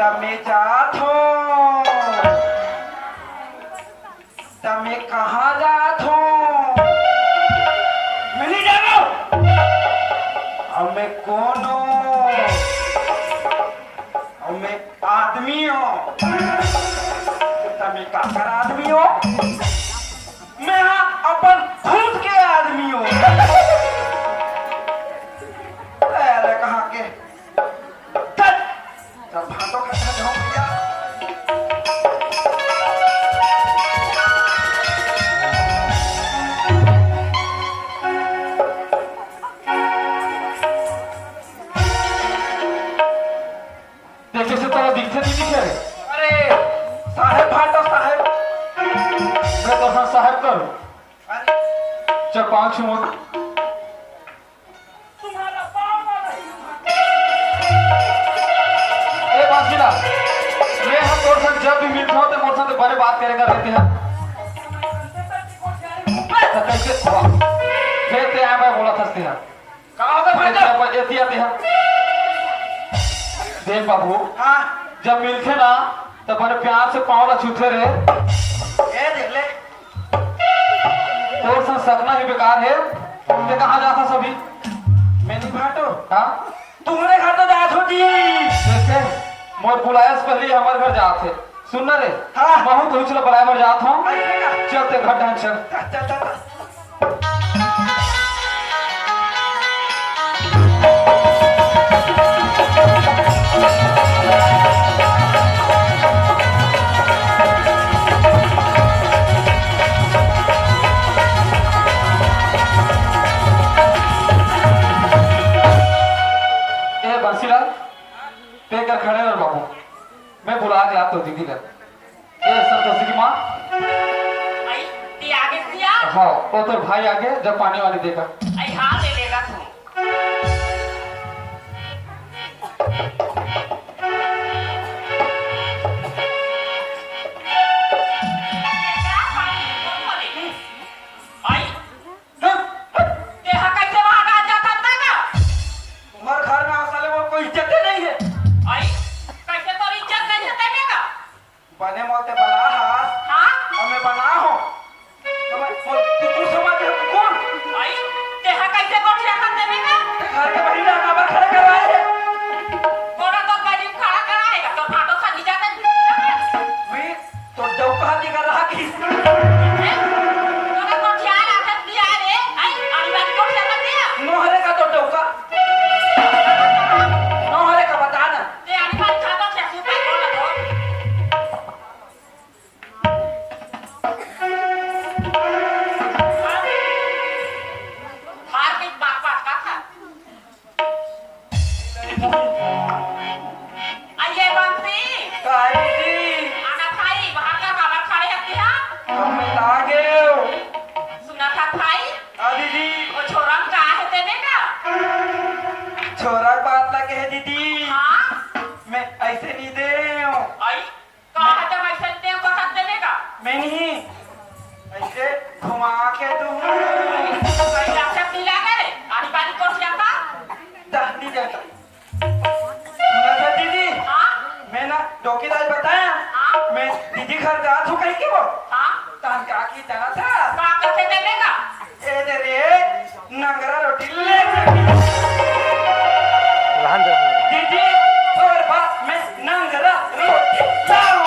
तमे जात हो, तमे कहाँ जात हो? मिली जाओ। हमें कौन हो? हमें आदमी हो। तमे काकर आदमी हो? मैं हाँ अपन खुद के आदमी हो। अरे कहाँ के? चल चल भाटो खत्म जाओ भैया। देखे से तो दिखते नहीं दिखे। अरे साहेब भाटो साहेब। मैं तो हाँ साहब करूं। अरे चल 5 मिनट। तुम्हारा पाँव नहीं। ए बांसीला, मैं हम तोर साथ जब भी मिलता हूँ तो मोर साथ बड़े बात करेगा रहते हैं। तो कैसे हुआ? फिर ते आए मैं बोला था ते हैं। कहाँ होगा भाटो? पर ऐसी आती है। देख बाबू, हाँ जब मिलते ना तो बड़े प्यार से पाँव ला छूते रहे। ये देख ले। तोर साथ सकना ही बेकार है। ते कहाँ जाता सभी? मैं नहीं भाटो। हाँ? तुम्हारे घर तो जात होती। देखे, मोर बुलाया से पहले हमारे घर जात है। सुन ना रे? हाँ। बहुत तो चलो बुलाया मर जात हूँ। ऐसे का? चल ते घर ढंग चल। चल चल चल। ए बंसीलाल, ते कर खड़े रह बाबू। मैं बुला के आता हूँ दीदी घर। ए संतोषी की माँ। आई ती आगे दिया हाँ, वो तो भाई आगे जब पानी वाली देखा। आई हाँ ले लेगा तू आई तेहा कैसे वहां आ जाता था तुम्हारे घर में साले वो कोई इज्जत ही नहीं है। आई कैसे तो इज्जत नहीं है तेने का बने मोते बना हाथ हाँ हमें बना हो। तू कुछ समझ है कौन? आई तेहा कैसे कोठिया कर देने का घर के महीना काबर खड़े करवाए है? कोना तो गाड़ी खड़ा कराएगा तो फाटो सा नहीं जाता वी तो डौका दिखा रहा कि कोना कोठिया लाकर दिया रे आई अनिवार्य कोठिया कर दिया नोहरे का तो डौका नोहरे का बता ना। ते अनिवार्य खाता से सुपाई बोला तो हार के बात बात का था आइए बंसी काहे जी आना भाई वहां का बाबा खड़े हैं क्या हमें लागे सुना था भाई आदि जी वो छोरा का है देने का छोरा बात लगे है दीदी। हाँ मैं ऐसे नहीं दे आई कहा है तो मैं सुनते हैं को साथ देने का मैं नहीं ऐसे घुमा के दूँ भाई आप सब मिला गए आनी बानी को जाता दहली जाता। सुना था दीदी हाँ मैं ना डॉक्टर बताया हाँ मैं दीदी घर जा तू कहीं की वो हाँ तान का की जाना था कहा कैसे देने का ए दे रे नंगरा रोटी ले दीदी और बात में नंगरा रोटी लाओ।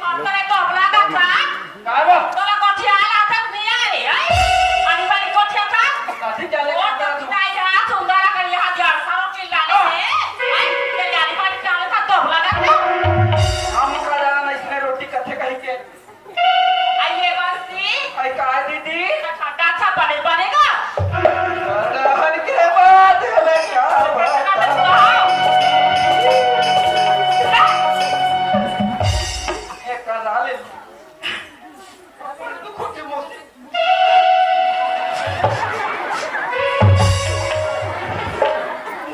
हम तो एक अपना का था काय वो तो ला कोठिया ला तक नहीं आ रही आई आनी बानी कोठिया था काठी जाले और का तो नहीं जा सुंदर कर यहाँ दिया सारों की लाने से आई ये जानी बानी जाने था तो अपना का हम का जाना ना इसने रोटी कथे कहीं के आई ये बंसी आई काय दीदी खट्टा सा बनेगा रहन के बाद ले क्या बता एक करा ले तू खुद के मुंह से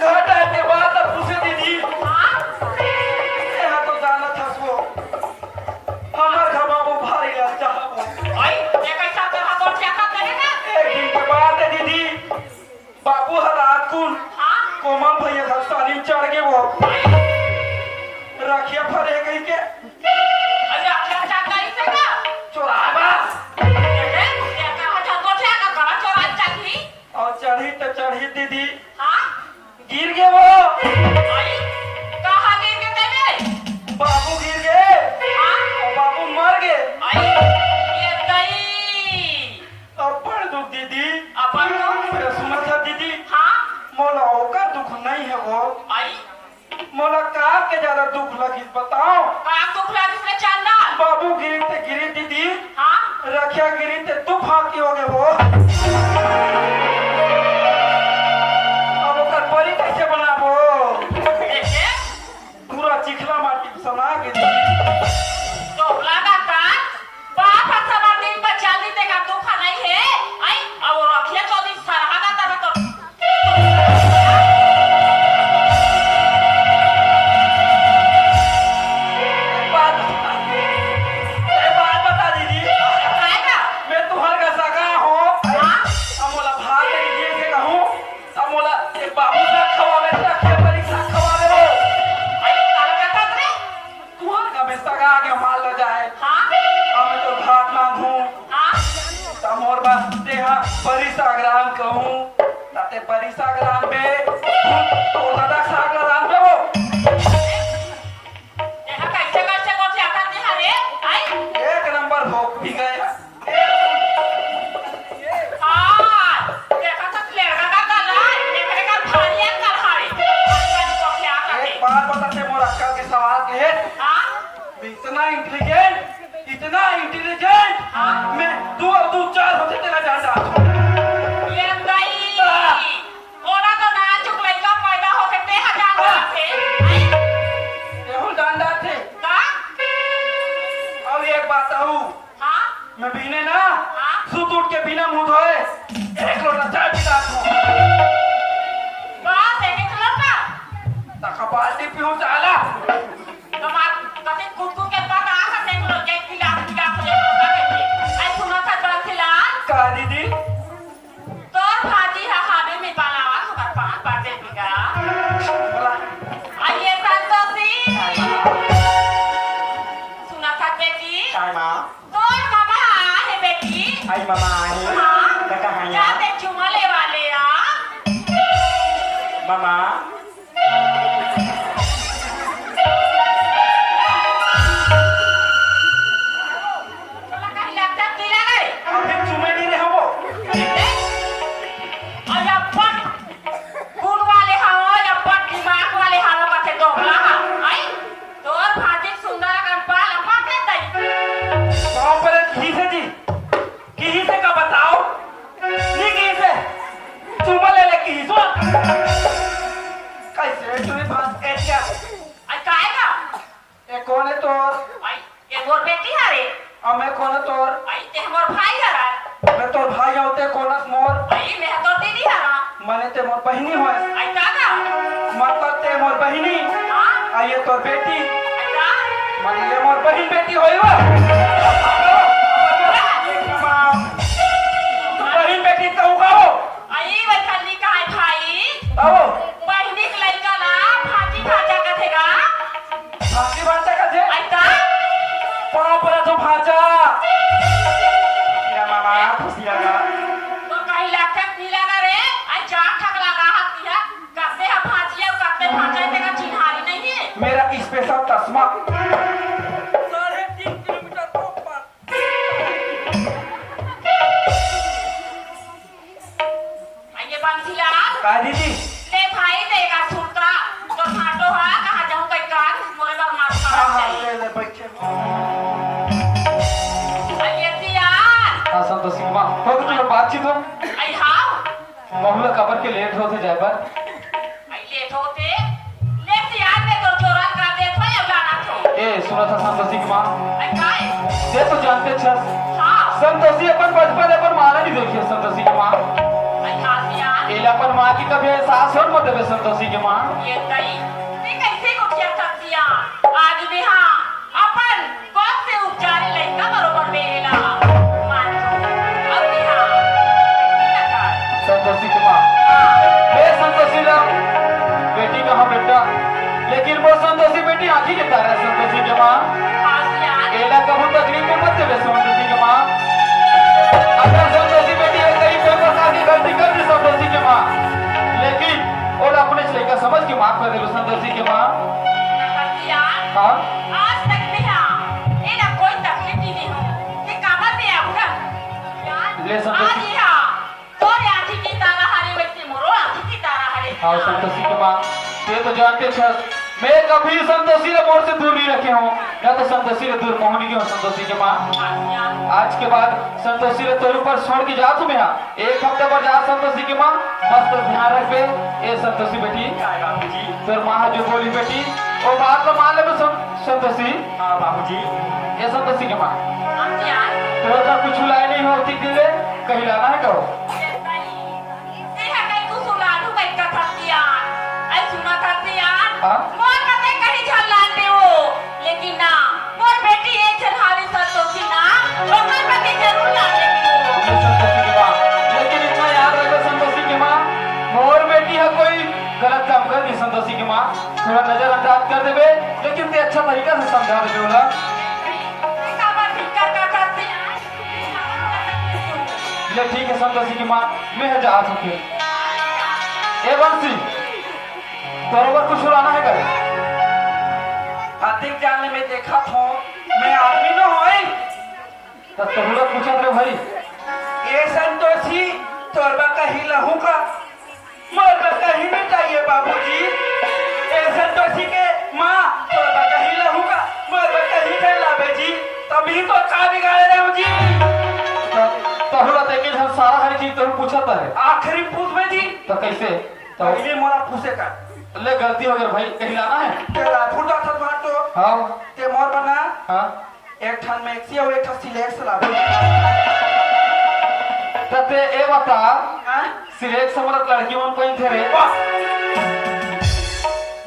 घाटा के बाद अब पूछे दीदी यहाँ तो जाना था सो हमार घर बाबू भारी लग चाहबो आई ये कैसा तो हाथ और क्या करेगा एक दिन के बाद है दीदी बाबू हर रात को हाँ कोमल भैया घर सारी चढ़ के वो रखिया फरे गई के अरे क्या चाकरी से का चोराबा ये कहां जातो थे का करा चोरा चाकरी और चढ़ी तो चढ़ी दीदी हां गिर गए वो आई कहां गिर के तेरे बाबू गिर गए हां और बाबू मर गए आई ये दई अब पढ़ दो दीदी अपन को मेरा सुमत था दीदी हां मोला ओकर दुख नहीं है वो आई मोला का के ज्यादा दुख लगी बताओ का दुख लगी से चंदा बाबू गिरी ते गिरी दीदी हां रखिया गिरी ते तू फाकी हो गए वो अब ओकर परी कैसे बनाबो देखे पूरा चिखला माटी सना के दीदी तो लगा का बाप सब दिन पर जल्दी देगा दुख नहीं है आई अब रखिए 24 सरहाना तब तो बात बता दीदी आएगा मैं तुम्हारे का सगा हूँ हां अमोला भाग के लिए से कहूँ अमोला एक बाबू से खवावे रखिया परीक्षा खवावे हो आई कलकत्ता रे तुम्हारे का मैं सगा आगे माल ल जाए हां हमें तो भात मांगू हां तमोर बस देहा परिसाग्राम कहूँ ताते परिसाग्राम पे तो दादा साग्राम पे हो यहां कैसे कोठी आता दी हरे आई एक नंबर हो भी गए हां देखा तो लड़का का गला एकरे का भारिया कर हारे कोठी आता एक बात बताते मोर अक्कल के सवाल के है हां इतना इंटेलिजेंट मैं दो और दो चार होते तेरा जान रहा ये दई ओरा तो ना चुक लइका पैदा होके ते हजार थे आई ये हो डांडा थे का अब एक बात आहू हां मैं बीने ना हां सुत उठ के बिना मुंह धोए एक लोटा चाय पिला दूं बात है कि लड़का तका बाल्टी पीऊं चाला कमाल कते कुकु के बाद आसा देख लो जे खिला आई सुना था बात खिला का दीदी तोर भाजी है हाने में बनावा खबर पान बार दे बिगा बोला आइए संतोषी सुना था बेटी काय मां तोर मामा है बेटी आई मामा आई हां का कहां क्या ते चुमा ले वाले आ मामा चला कहीं लगता दिला गए अभी चुमे नहीं रहे वो अया पट गुण वाले हाओ या पट दिमाग वाले हाओ का थे दोगला आई तोर भाजी सुंदर कर पाल पट ले तई कहां पर घी से जी घी से का बताओ नहीं घी से चुमा ले घी सो कैसे तुम्हें बात ऐसा आई काएगा ये कौन है तोर आई ये मोर बेटी हरे और मैं कौन है तोर आई ते मोर भाई हरा मैं तोर भाई होते कौनस मोर आई मैं तो दीदी हरा मने ते मोर बहिनी होए आई काका मतलब ते मोर बहिनी हां आइए तोर बेटी आई का मने ये मोर बहिन बेटी होई वो बहिन बेटी तो होगा वो आई वे खल्ली का है भाई आओ बहिनी के लइका ला भाजी भाजा कथेगा भागी भाषा का थे आई का पाँव पर तो भाजा या मामा खुशिया का तो कहीं लगता नहीं लगा रे आई जान ठक लगा हाथ दिया करते हैं भाजिया करते भाजा तेरा चिन्हारी नहीं है मेरा स्पेशल तस्मा 3.5 किलोमीटर ऊपर आइए बंसीलाल का दीदी ले भाई देगा सुनता तो फाटो हा कहां जाऊं कहीं कान मोरे बार मार हाँ हाँ खा ले ले बच्चे आइए दिया हाँ संतोषी माँ हो गई तुम्हें बातचीत हो आई हां बहुला कबर के लेट होते जाए पर आई लेट होते लेट यार में तो चोरा कर दे तो या लाना तो ए सुना था संतोषी की माँ आई काय ये तो जानते छस हां संतोषी अपन बचपन अपन माला नहीं देखी है संतोषी की माँ आई हासिया एला अपन माँ की कभी एहसास हो मत देवे संतोषी की माँ ये तई ती कैसे को किया सकतिया आज भी हां अपन कौन से उपचार लइका बरोबर बेला मान अब भी हां संतोषी की माँ बे संतोषी ला बेटी कहाँ बेटा लेकिन वो संतोषी बेटी आंखी के आज की माफ कर दे संतोषी के माँ। कतिया हाँ आज तक भी हाँ ये ना कोई तकलीफ ही नहीं हो कि कामा पे आऊँगा ले संतोषी। आज ही हाँ तो आँखी की तारा हरे वैसे मोरो आँखी की तारा हरे हाँ संतोषी के माँ ये तो जानते छ मैं कभी संतोषी ने मोर से दूर नहीं रखे हूँ या तो संतोषी ने दूर मोहनी की हूँ संतोषी के माँ। आज के बाद संतोषी ने तोर ऊपर छोड़ के जा तुम्हें यहाँ 1 हफ्ते पर जा संतोषी की माँ मस्त ध्यान रख बे। ए संतोषी बेटी बाबूजी। तोर माँ जो बोली बेटी वो बात तो मान ले संतोषी। हाँ बाबूजी। ये संतोषी के माँ अंतिया तो अगर कुछ लाई नहीं होती के लिए कहीं लाना है कहो। ये है कहीं कुछ उलाडू कहीं का थतिया ऐ सुना थतिया हाँ? मोर कते कहीं झल्लाते हो लेकिन ना मोर बेटी एक चढ़ावी संतोषी ना ओकर प्रति जरूर लाने की हो ये संतोषी की माँ लेकिन इतना याद रखो संतोषी की माँ मोर बेटी है कोई गलत काम कर दी संतोषी की माँ थोड़ा नजरअंदाज कर देवे लेकिन ते अच्छा तरीका से समझा देवे बोला। ये ठीक है संतोषी की माँ मैं जा चुके। ए बंसी बरोबर कुछ उड़ाना है करे अधिक जाने में देखा था मैं आदमी न होई तो तोहरा पूछा रे भाई ये संतोषी तोरबा कहीं लहू का मरबा कहीं नहीं चाहिए बाबूजी। ये संतोषी के माँ तोरबा कहीं लहू का मरबा कहीं नहीं लावे जी तभी तो का बिगाड़े रहे हो जी। तोहरा देखे जब सारा हर चीज तो पूछा है आखिरी पूछ में जी तो कैसे तो पहले मोरा पूछे का ले गलती हो गई भाई कहीं लाना है। ते रायपुर जाता था तो हाँ ते मोर बना हाँ एक ठन मैक्सी और एक ठन सिलेक्स लावे। तते ए बता हाँ? सिलेक्ट समरत लड़की मन कोई थे रे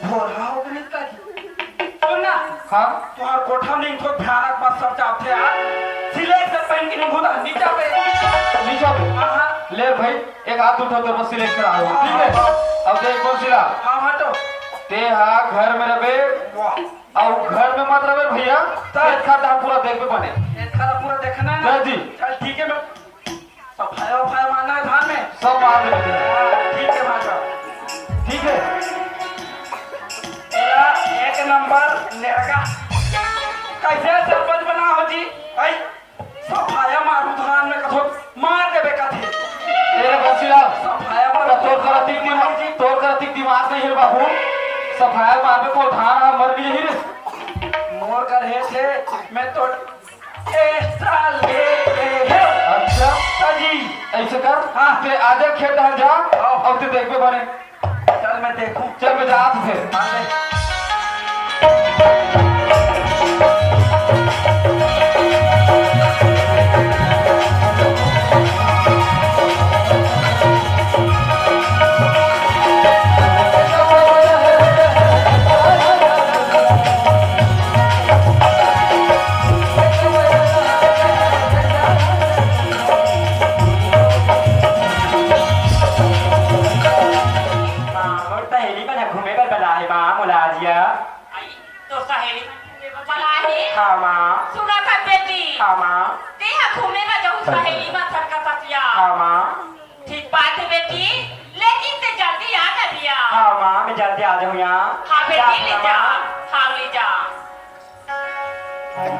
भोला हो गई का जी सुन ना हाँ तुम्हारा कोठा नहीं तो भयानक बात सब चाहते यार सिलेक्स से पहन के नहीं घुदा नीचा पे नीचा पे हाँ ले भाई एक हाथ उठा तो बस सिलेक्ट करा हुआ ठीक है। अब देख कौन सिला हाँ हटो ते हाँ घर में रहे वाह और घर में मत रहे भैया एक खाता पूरा देख पे बने एक खाना पूरा देखना है ना जी चल ठीक है मैं सफाई वफाई मारना है धान में सब मार देते हैं हाँ, ठीक है भाषा ठीक है। तेरा एक नंबर नेगा कैसे सरपंच बना हो जी आई सफाया मारू धान में कथो मार देबे कथे तेरे बसिला सफाया मारू तोर करतिक दिमाग नहीं है बाबू सफाया मार में को धान आ मर भी नहीं रे मोर कर हे थे मैं तो एक्स्ट्रा ले है अच्छा जी ऐसे कर हाँ। ते आजा खेत हम जा अब ते देख पे बने चल मैं देखूं चल मैं जा फिर मान ले तो सहेली बलाही हाँ माँ सुना था बेटी हाँ माँ ते घूमेगा जब सहेली में सरका सतिया हाँ माँ ठीक बात है बेटी लेकिन ते जल्दी आ ना दिया हाँ माँ मैं जल्दी आ जाऊँ यहाँ हाँ बेटी ले जा हाँ ले जा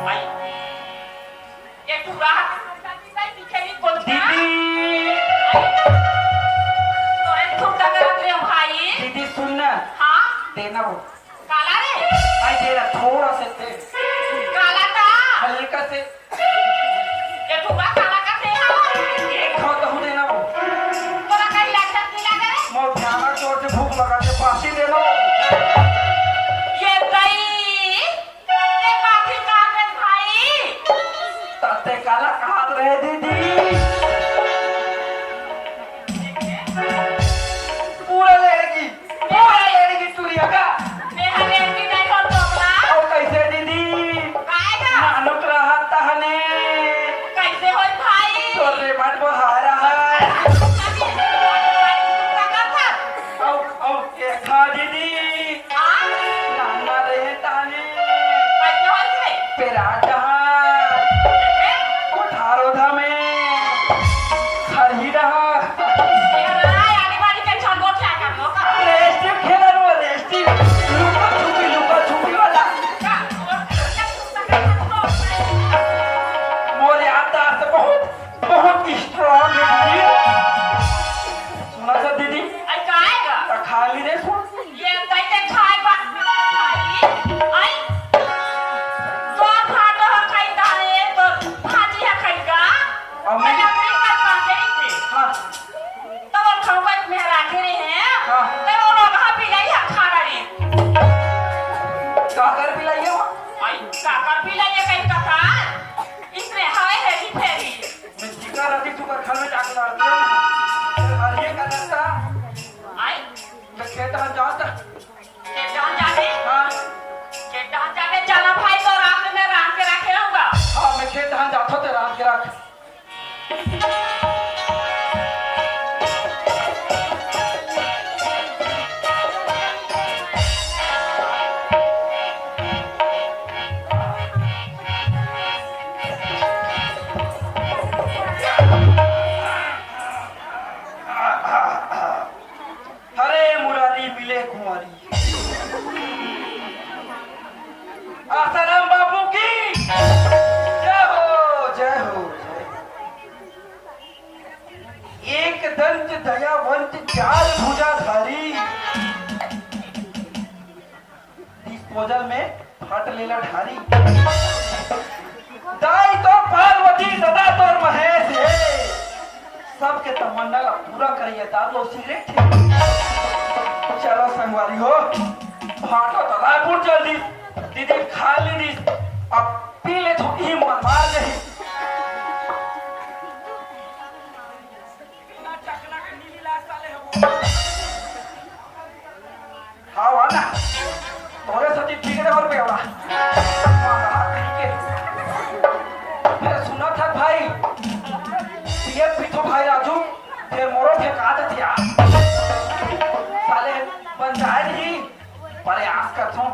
भाई ये पूरा पीछे भी कौन सा दीदी तो एक थोड़ा कर रहे हो भाई दीदी सुनना हाँ देना वो काला रे आई तेरा थोड़ा से थे काला था हल्का से ये पूरा काला का थे हाँ एक खा तो हूँ देना वो थोड़ा कहीं लगता नहीं लगा रे मोर भयानक जोर से भूख लगा के फांसी ले लो ये गई ये काफी कागज भाई ताते काला कहाँ रहे दीदी पूरा लेगी तुरिया का मेरा बेटी नहीं हो टोकला और कैसे दीदी आएगा नानुक रहा तहने कैसे हो भाई तोरे मत बहारा है और ये खा दीदी नाना रहे ताने पेरा जहाँ कोठारो धा में खरही रहा रेस्ट खेलन वो रेस्ट काकर भी लाइए हो आई काकर भी लाइए कहीं कथा इसने हाय हेरी फेरी मैं जिका रही तू कर खाने जाके लड़ती हूँ और ये का रास्ता आई मैं खेत में जाता केटान जाने हाँ केटान जाने चला भाई तो रात में रात के रखे रहूंगा हाँ मैं खेत में जाता हूँ तेरा के रख हरे मुरारी मिले कुंवारी आसाराम बापू की जय हो जय हो एक दंत दयावंत चार भुजाधारी डिस्पोजल में फट लेला ढारी दाई तो पार्वती सदा तोर महेश है सबके तमन्ना ला पूरा करिए दादो सिगरेट चलो संगवारी हो फाटो तो रायपुर जल्दी दीदी खा ली दी अब पी ले तो हिम्मत मार नहीं हाँ वाला तोरे सती ठीक है और पे वाला मैं सुना था भाई ये पीछो भाई राजू फिर मोरो फेंका दे दिया साले पंचायत ही प्रयास कर छो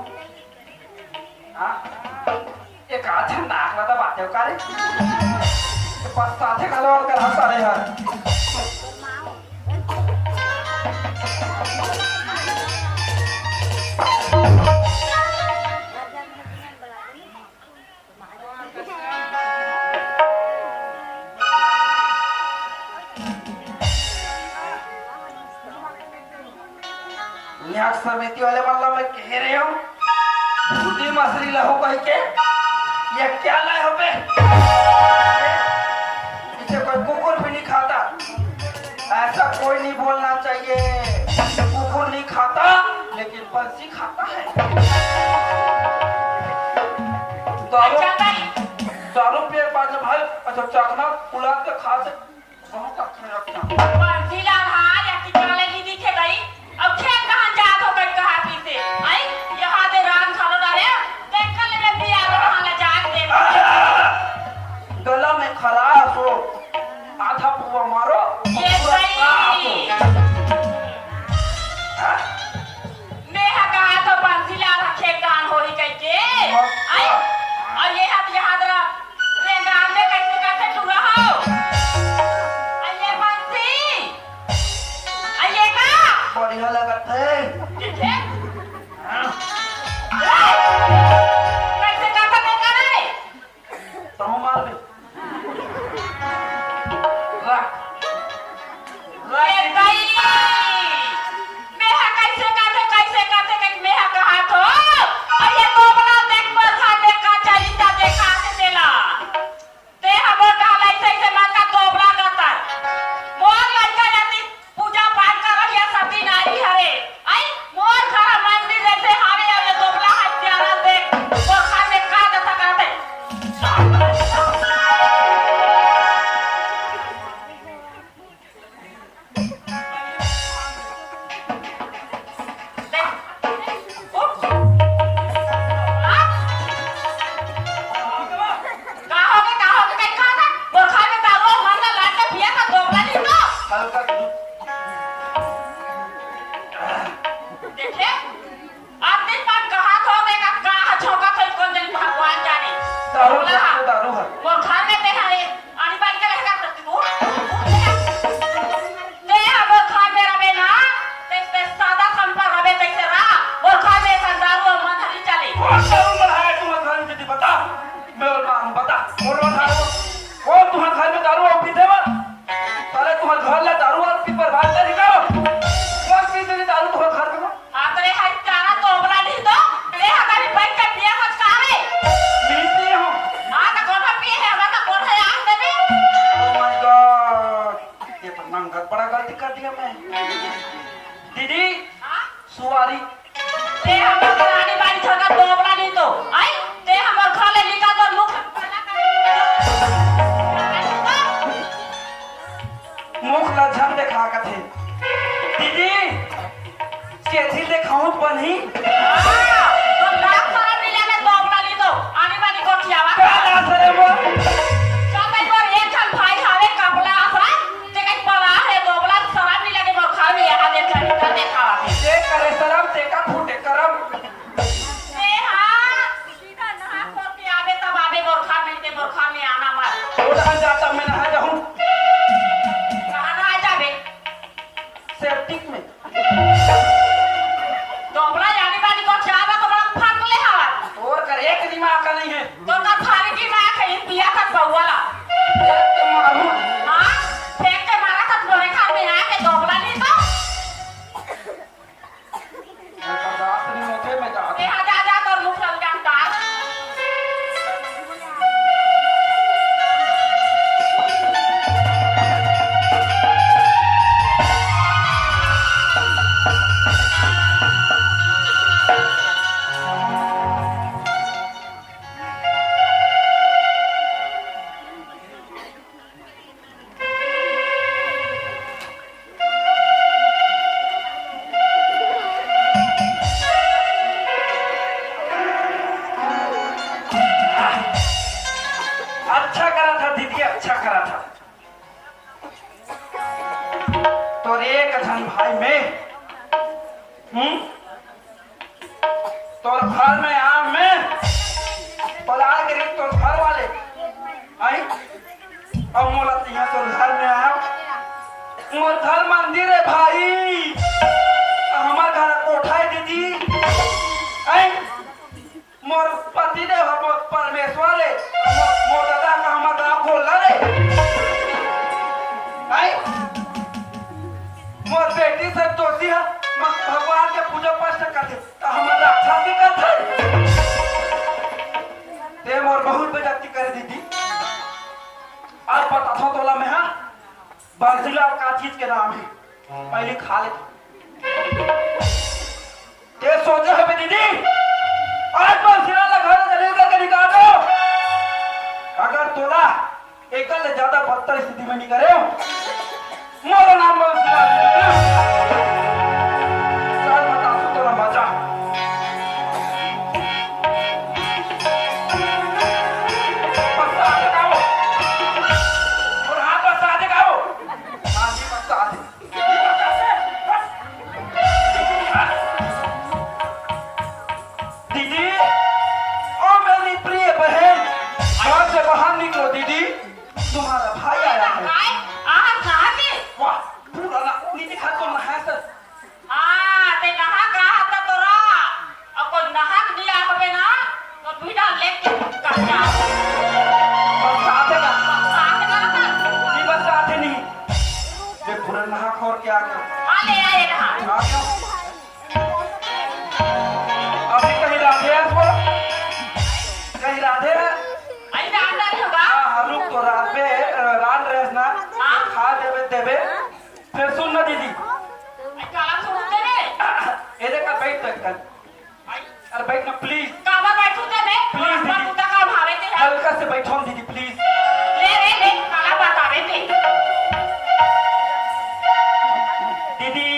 हाँ एक आधे नाक लगा बातें करे बस साथे कलवार कर हंसा रहे यार समिति वाले मतलब मैं कह रही हूँ भूती मछली लहो कह के ये क्या लाए हो बे इसे कोई कुकुर भी नहीं खाता ऐसा कोई नहीं बोलना चाहिए कुकुर नहीं खाता लेकिन बंसी खाता है दारू पे बाद भाई अच्छा चखना पुला के खा से बहुत अच्छा रखना बंसी ला हां या किताले ली दिखे गई अब खेत कहां जात हो गई कहां पी से आई यहां दे राम खानो डाले देख कर ले बिया कहां ले जात दे गला में खराश हो आधा पुआ मारो ये सही मैं कहा तो बंसी ला रखे गान होई कह के आई और ये हाथ यहां दरा रे गान में कैसे कैसे तू रहो अये बंसी अये का बढ़िया लगत है ठीक है कैसे काटा नहीं करे तो मार दे रख ये भाई मेहा कैसे काटे कि मेहा का हाथ हो और ये गोबरा देख पर खाने का चलिता देखा के देला ते हमर डाला ऐसे मां का गोबरा गता मोर लड़का जाती पूजा पाठ कर रही है सती नारी हरे आई मोर घर मंदिर जैसे हावे ये गोबरा हाथ प्यारा देख वो खाने का दता करते हल्का देखिए आपने पर कहा तो मेरा कहा छोका तो कौन दिन भगवान जाने दारू है वो घर में ते है आनी बात के रहेगा तो ते अब घर में रहे ना ते सादा संपर रहे तैसे रा वो घर में संदारू और मन हरी चले कौन दारू बनाया तुम्हारे घर में दीदी बता मैं और नाम बता और बता कौन तुम्हारे घर में दारू और पीते मत साले तुम्हारे घर ला दारू और पी पर बात कर दिखाओ कौन पीते नहीं दारू तुम्हारे घर में आतरे है चारा तो ओबला नहीं तो ले हमारी बैठ के पिया मत सारे पीती हूँ हां तो कौन पिए है हमारा कौन है आंख देने ओह माय गॉड ये तो नंगा बड़ा गलती कर दिया मैं दीदी हां सुवारी ते हमारा रानी बाड़ी छोटा तो ओबला नहीं केथी देखाऊं बनी तो लाख सारा मिले में दोबला ली दो आनी बानी को खियावा का दास रे वो सब एक बार एक जन भाई हावे कपड़ा आसा ते कई पला है दोबला सारा मिले के मोर खा में यहां देख कर देखावा ते करे शरम ते का फूटे करम से हां सीधा नहा कर के आवे तब आवे मोर खा में आना मत उड़ा जाता मैं नहा जाऊं कहां ना आ जावे सेप्टिक में दोबला यानी बानी को खियावा तो बड़ा फाट ले हवा और कर एक दिमाग का नहीं है तो का थाली की मैं खई पिया का बउवाला ते मारू हां फेंक के मारा था बोले खा में आके दोबला ली तो बर्दाश्त नहीं होते मैं जा ए जा जा कर मुंह चल जाता अच्छा करा था दीदी अच्छा करा था तो एक धन भाई में तो घर में आम में पलार के तो घर वाले आई अब मोला यहाँ तो घर में आया मोर घर मंदिर है भाई हमार घर कोठा है दीदी आई मोर पति देव मोर परमेश्वर है मोर दादा का हमार गाँव खोल रे आई मोर बेटी से दोषी है भगवान के पूजा पाठ करते तो हमार रक्षा भी करते ते मोर बहुत बेइज्जती कर दीदी आज बता दो तोला में हाँ बंसीला का चीज के नाम है पहले खा ले ते सोचे है दीदी आज बंसीला लगा जले करके निकाल दो अगर तोला एकल से ज्यादा बदतर स्थिति में नहीं करे मोरा नाम बंसीला चल बता दो तोला मजा बता दे गाओ और हाँ बता दे गाओ हाँ जी बता दे दीदी ओ मेरी प्रिय बहन घर से बाहर निकलो दीदी तुम्हारा भाई आया है काय आहा कहां के वाह पूरा ना नीचे खा तो नहा सर हां ते नहा कहा था तोरा अब कोई नहा दिया होवे ना तो बीड़ा लेके कर जा बस आते का साथ ना कर नहीं बस आते नहीं ये पूरा नहा खोर के आ गया आ ले आए नहा आ गया अभी कहीं राधे है वो कहीं राधे है आई ना अंदर होगा हाँ रुक तो रात पे रात रेस ना खा देवे देवे फिर सुन ना दीदी आई काला सुनते रे ये देखा बैठ तक अरे बैठ ना प्लीज कावा बैठू ते मैं Please, अपना दीदी। कुत्ता का भावे ते है हल्का से बैठो दीदी प्लीज ले काला बतावे ते दीदी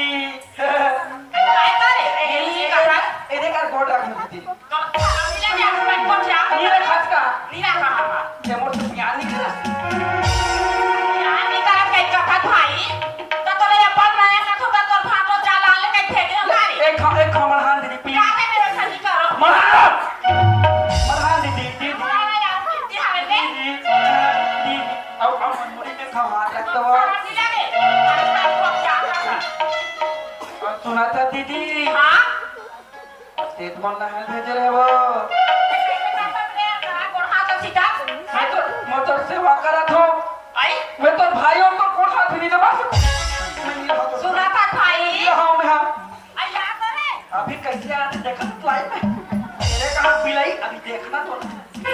काय करे ये कहा ये देखा गोड़ रखना दीदी मिले जा मैं को जा नीरा खास का नीरा कहा ये मोर से प्यार नहीं करा यार निकाल के कथा भाई तो तोरे अपन नया कथो का तोर फाटो चाला ले के फेंके मारी एक खमर हां दीदी प्लीज काहे मेरे खाली करो मरहान दीदी दीदी अरे यार कितनी हवे ले दीदी अब मुड़ी में खा रख दो सुना था दीदी हां तेत मन ना भेज रहे वो मैं तो सेवा करा थो मैं तो भाइयों को कोठा फिरी दबा सुना था भाई हाँ मैं हाँ अल्लाह करे अभी कैसे आते देखा तो लाइव में मेरे कहा बिलाई अभी देखना तो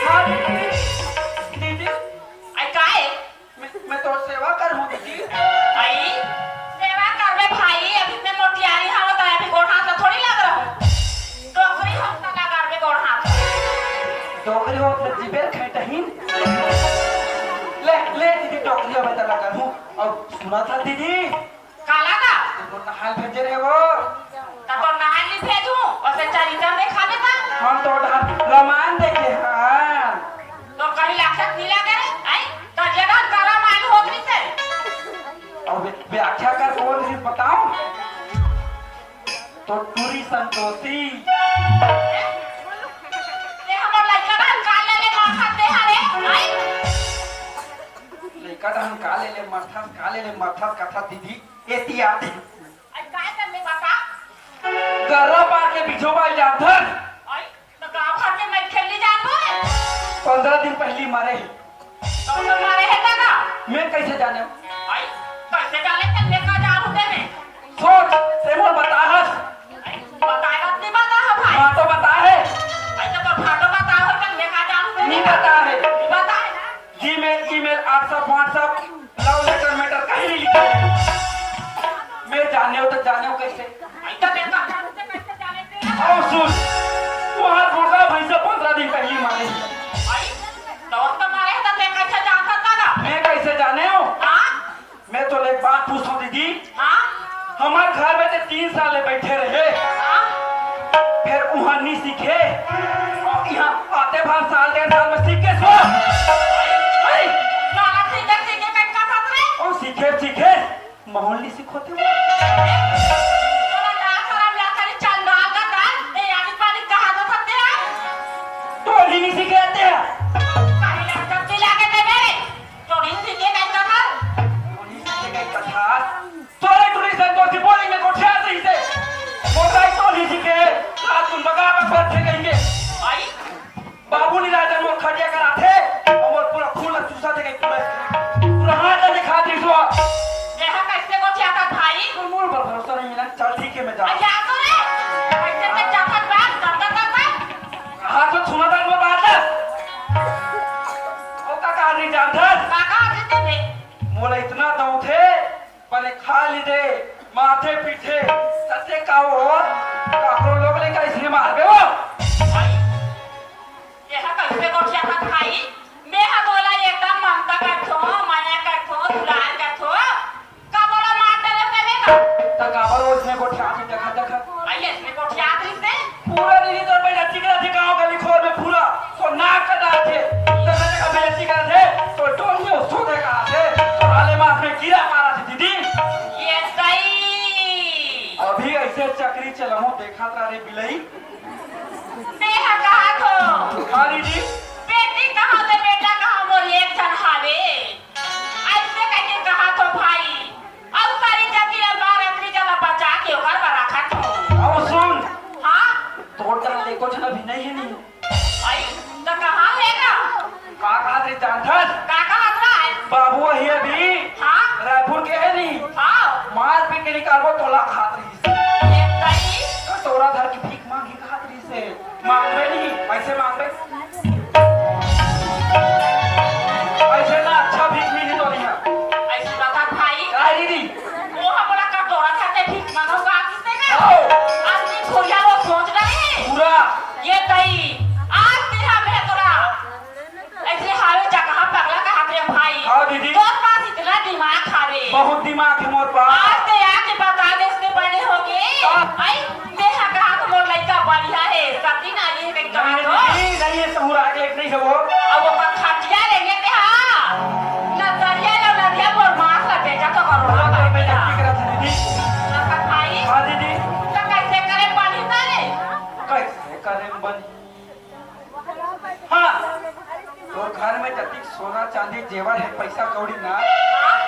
हाँ दीदी आई काहे मैं तो सेवा कर हूँ दीदी आई सेवा कर में भाई अभी मैं मोटियारी हां तो अभी गोड़ हाथ से थोड़ी लग रहा हूं डोकरी हम तो लगा में गोड़ हाथ डोकरी हो तो जिबेर खैटहीन ले दीदी डोकरी अब तक लगा हूँ और सुना था दीदी काला का तो हाल भेजे रहे वो तो हम तो रामायण देखे हैं। तो कहीं लाक्षक नीला करे आई तो जगह करा मान होत नहीं से और व्याख्या कर कौन सी बताऊं? तो टूरी संतोषी ये हमर लड़का का काल ले माथा दे हरे आई लड़का ढंग काले ले मरथस कथा दीदी एती आती आई काय करने बाबा गर्रा पार के बिछोबा जाधर आई तो गांव भर में मैं खेली जाबो 15 दिन पहली मरे तो मारे है दादा मैं कैसे जाने? आई कैसे डाले ते लेका जाऊ दे में सोच ते मोर बताहस बताएगा नहीं बता है भाई हाँ तो बता है ऐसा तो फाटो बता हो तो लेका जाऊ दे नहीं बता है बता है ना Gmail email WhatsApp love letter matter कहीं नहीं लिखा। मैं जाने हो तो जाने हो कैसे? ऐसा लेका जाऊ दे कैसे डाले ते और सुन तुम्हारा गुड़का भैंसा 15 दिन पहली मारे आई तो मारे है तो ते कैसे जानता दादा मैं कैसे जाने हो? हां मैं तो एक बात पूछूं दीदी हां हमारे घर में तो 3 साल बैठे रहे हां फिर वहाँ नहीं सीखे और यहाँ आते बार साल 1.5 साल में सीखे सो साला सीधे सीधे कटका साथ रे और सीखे माहौल नहीं सीखोते हो। तोला ला शरम ला करे चंदाल का दाल ए आदि पानी कहा तो सकते हैं तो ही नहीं सीखे आते हैं कहीं लग सकती लाके दे मेरे थोड़ी सीधे कैसा था नहीं सीखे कथा तोरे टूरी संतोषी बोलेंगे कोठे आते ही से मोटाई तो नहीं सीखे रात तुम बगा बैठे गएंगे आई बाबू नहीं राजा मोर खड़िया कराते और मोर पूरा खून चूसा दे गई पूरा हाथ दिखा दी सो यह कैसे को चाहता भाई तो मोर पर भरोसा नहीं मिला चल ठीक है मैं जा अच्छा तो रे कैसे ते चाहत बात करता हाथ में सुना था वो बात है ओ काका नहीं जानता काका देते थे मोला इतना दम थे पहले खा ली दे माथे पीछे सत्य का वो काकरो लोग ले कैसे मार गए वो यह कैसे को चाहत भाई मैं हा बोला एकदम ममता करथो माया करथो दुलार करथो का बोला मार दे ते का तकावर उसने को ठाके देखा आई इसने को चाहत से पूरा दिन तो मैं चिकरा थी गांव गली खोर में पूरा तो नाक कटा थे तो मैंने कहा मैं चिकरा थे तो टोल में उसको देखा थे तो हाले माथ में कीड़ा मारा थी दीदी ये सही अभी ऐसे चक्री चलाऊं देखा था रे बिलई मैं हा कहा तो हाँ दीदी बेटी कहाँ से बेटा कहाँ मोर एक जन हावे ऐसे कैसे कहा तो भाई अब सारी जाति बार अपनी जगह बचा के घर पर रखा तो और सुन हाँ तोड़ कर देखो जन अभी नहीं है नहीं आई तो कहाँ लेगा काका रे जानथस काका हतरा है बाबू ही अभी हाँ रायपुर के है नहीं हाँ मार पी के निकालबो तोला खातरी से ये सही कटोरा धर की भीख मांगी खातरी से मांगबे नहीं पैसे मांगबे पैसे ना अच्छा भीख मिली तो नहीं है ऐसी बात भाई काय दीदी वो हमारा कटोरा खाते भीख मांगोगा किसने का आओ अपनी खोया वो सोच रही पूरा ये सही आज तेरा मैं तोरा ऐसे हावे जगह पगला का हाथ रे भाई हाँ दीदी तो पास इतना दिमाग खावे बहुत दिमाग है मोर पास आज ते आके बता दे इसके बड़े होगे आई मैं कहा तो मोर लड़का बढ़िया है सती नाली है कहा नहीं तो नहीं नहीं है सहूर आगे एक नहीं है वो अब वो का खटिया लेंगे ते हां ना दरिया लो नदिया मोर मां का बेटा तो करो ना मैं बेटा ठीक रहा था दीदी ना का भाई हाँ दीदी तो कैसे करे पानी तारे कैसे करें बन हाँ तो घर में जतिक सोना चांदी जेवर है पैसा कौड़ी ना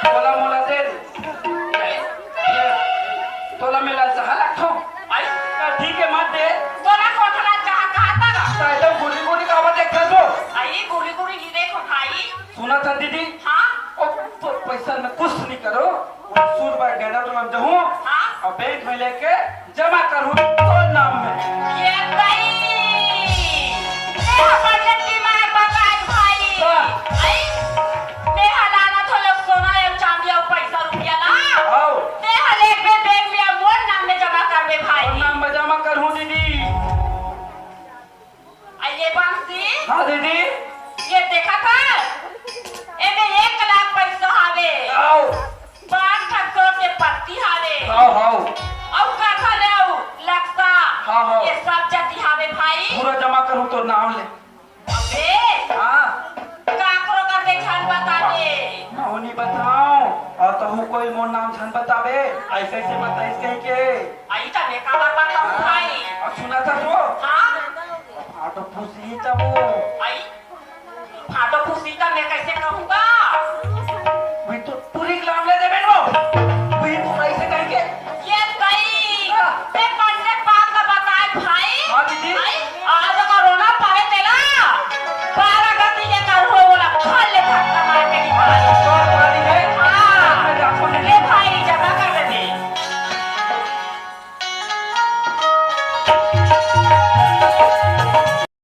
बोला मोला दे तोला मेला सहा लाखों आई ठीक है मत दे तोरा कोठला चाह कहा था साइड गोली गोली का आवाज देखा तो आई गोली गोली गिरे को भाई सुना था दीदी हां ओ तो पैसा में कुछ नहीं करो 100 रुपया गेड़ा तो मैं दूं हां और बैंक में लेके जमा करूं तो नाम में ये सही मैं बजटी में बताई भाई आई मैं हलाना तो लोग सोना और चांदी और पैसा रुपया ला आओ मैं हले पे बैंक में मोर नाम में जमा कर दे भाई और नाम में जमा करूं दीदी ये बंसी हाँ दीदी ये देखा था एमे 1 लाख पैसा हावे आओ 5 ठक्कर के पत्ती हावे आओ आओ अब का ले लक्सा हाँ हाँ ये सब जति हवे भाई पूरा जमा करूं तो नाम ले अबे हाँ काकरो कर दे छन बता दे मौनी बताओ और तो हूँ कोई मोर नाम छन बतावे ऐसे ऐसे मत ऐसे कहीं के आई त मैं का बताऊं भाई और सुना था जो हां तो फूसी तब वो आई फाटो खुशी का मैं कैसे कहूंगा वही तो पूरी नाम ले दे बेनो वही तो ऐसे कहीं के ये कई ते पंडित बात का बताए भाई हाँ दीदी आई आज